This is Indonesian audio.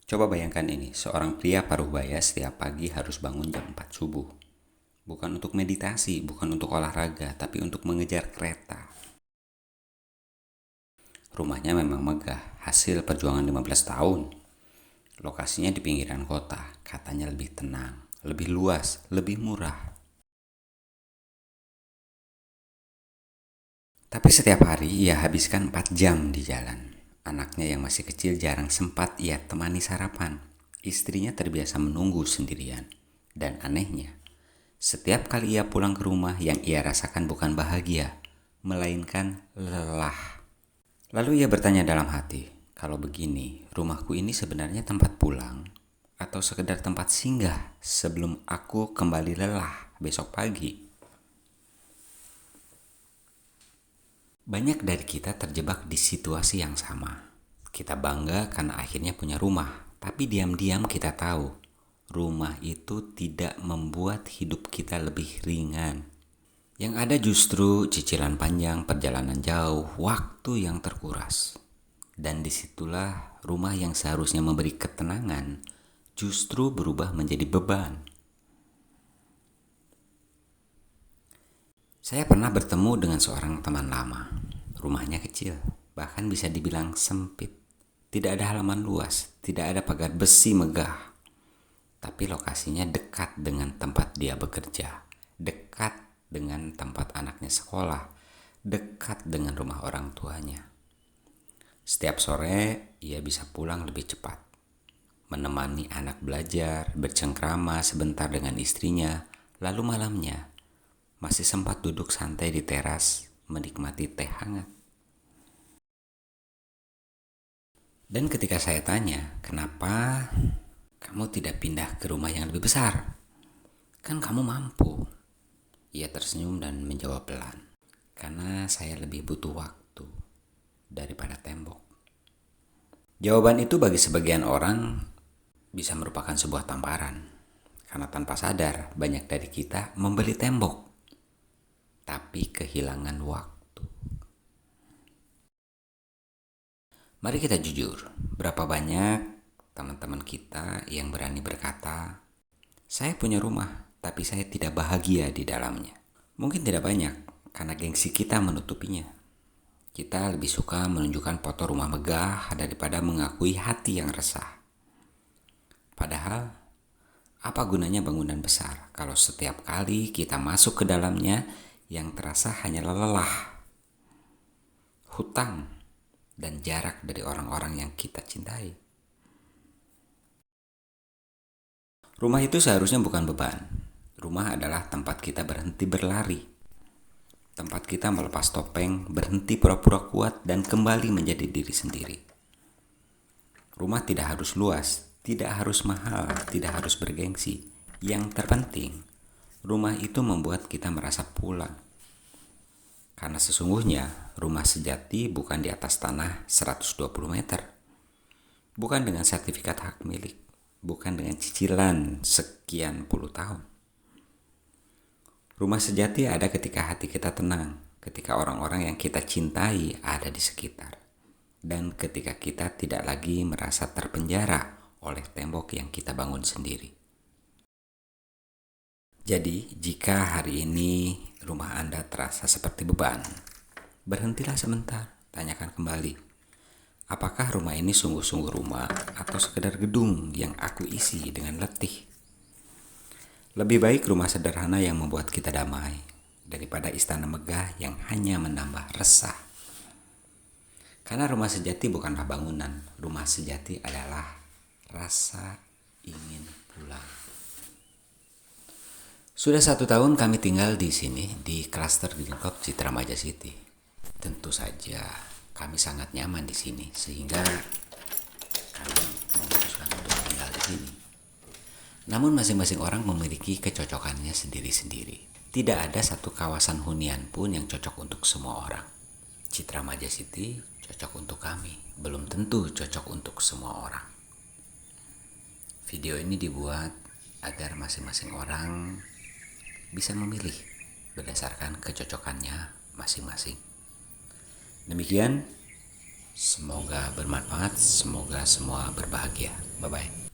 Coba bayangkan ini, seorang pria paruh baya setiap pagi harus bangun jam 4 subuh. Bukan untuk meditasi, bukan untuk olahraga, tapi untuk mengejar kereta. Rumahnya memang megah, hasil perjuangan 15 tahun. Lokasinya di pinggiran kota, katanya lebih tenang, lebih luas, lebih murah. Tapi setiap hari ia habiskan 4 jam di jalan. Anaknya yang masih kecil jarang sempat ia temani sarapan. Istrinya terbiasa menunggu sendirian. Dan anehnya, setiap kali ia pulang ke rumah yang ia rasakan bukan bahagia, melainkan lelah. Lalu ia bertanya dalam hati, kalau begini, rumahku ini sebenarnya tempat pulang atau sekedar tempat singgah sebelum aku kembali lelah besok pagi? Banyak dari kita terjebak di situasi yang sama. Kita bangga karena akhirnya punya rumah, tapi diam-diam kita tahu rumah itu tidak membuat hidup kita lebih ringan. Yang ada justru cicilan panjang, perjalanan jauh, waktu yang terkuras. Dan disitulah rumah yang seharusnya memberi ketenangan justru berubah menjadi beban. Saya pernah bertemu dengan seorang teman lama. Rumahnya kecil, bahkan bisa dibilang sempit. Tidak ada halaman luas, tidak ada pagar besi megah. Tapi lokasinya dekat dengan tempat dia bekerja, dekat dengan tempat anaknya sekolah, dekat dengan rumah orang tuanya. Setiap sore ia bisa pulang lebih cepat, menemani anak belajar, bercengkrama sebentar dengan istrinya, lalu malamnya masih sempat duduk santai di teras menikmati teh hangat. Dan ketika saya tanya, kenapa kamu tidak pindah ke rumah yang lebih besar? Kan kamu mampu. Ia tersenyum dan menjawab pelan, karena saya lebih butuh waktu daripada tembok. Jawaban itu bagi sebagian orang bisa merupakan sebuah tamparan, karena tanpa sadar banyak dari kita membeli tembok, tapi kehilangan waktu. Mari kita jujur, berapa banyak teman-teman kita yang berani berkata, saya punya rumah, tapi saya tidak bahagia di dalamnya. Mungkin tidak banyak, karena gengsi kita menutupinya. Kita lebih suka menunjukkan foto rumah megah daripada mengakui hati yang resah. Padahal, apa gunanya bangunan besar kalau setiap kali kita masuk ke dalamnya yang terasa hanya lelah, hutang, dan jarak dari orang-orang yang kita cintai? Rumah itu seharusnya bukan beban. Rumah adalah tempat kita berhenti berlari. Tempat kita melepas topeng, berhenti pura-pura kuat, dan kembali menjadi diri sendiri. Rumah tidak harus luas, tidak harus mahal, tidak harus bergengsi. Yang terpenting, rumah itu membuat kita merasa pulang. Karena sesungguhnya, rumah sejati bukan di atas tanah 120 meter. Bukan dengan sertifikat hak milik. Bukan dengan cicilan sekian puluh tahun. Rumah sejati ada ketika hati kita tenang, ketika orang-orang yang kita cintai ada di sekitar, dan ketika kita tidak lagi merasa terpenjara oleh tembok yang kita bangun sendiri. Jadi, jika hari ini rumah Anda terasa seperti beban, berhentilah sebentar, tanyakan kembali. Apakah rumah ini sungguh-sungguh rumah atau sekedar gedung yang aku isi dengan letih? Lebih baik rumah sederhana yang membuat kita damai daripada istana megah yang hanya menambah resah. Karena rumah sejati bukanlah bangunan, rumah sejati adalah rasa ingin pulang. Sudah 1 tahun kami tinggal di sini, di klaster Green Club Citra Maja City. Tentu saja kami sangat nyaman di sini, sehingga kami memutuskan untuk tinggal di sini. Namun masing-masing orang memiliki kecocokannya sendiri-sendiri. Tidak ada satu kawasan hunian pun yang cocok untuk semua orang. Citra Maja City cocok untuk kami, belum tentu cocok untuk semua orang. Video ini dibuat agar masing-masing orang bisa memilih berdasarkan kecocokannya masing-masing. Demikian, semoga bermanfaat, semoga semua berbahagia. Bye-bye.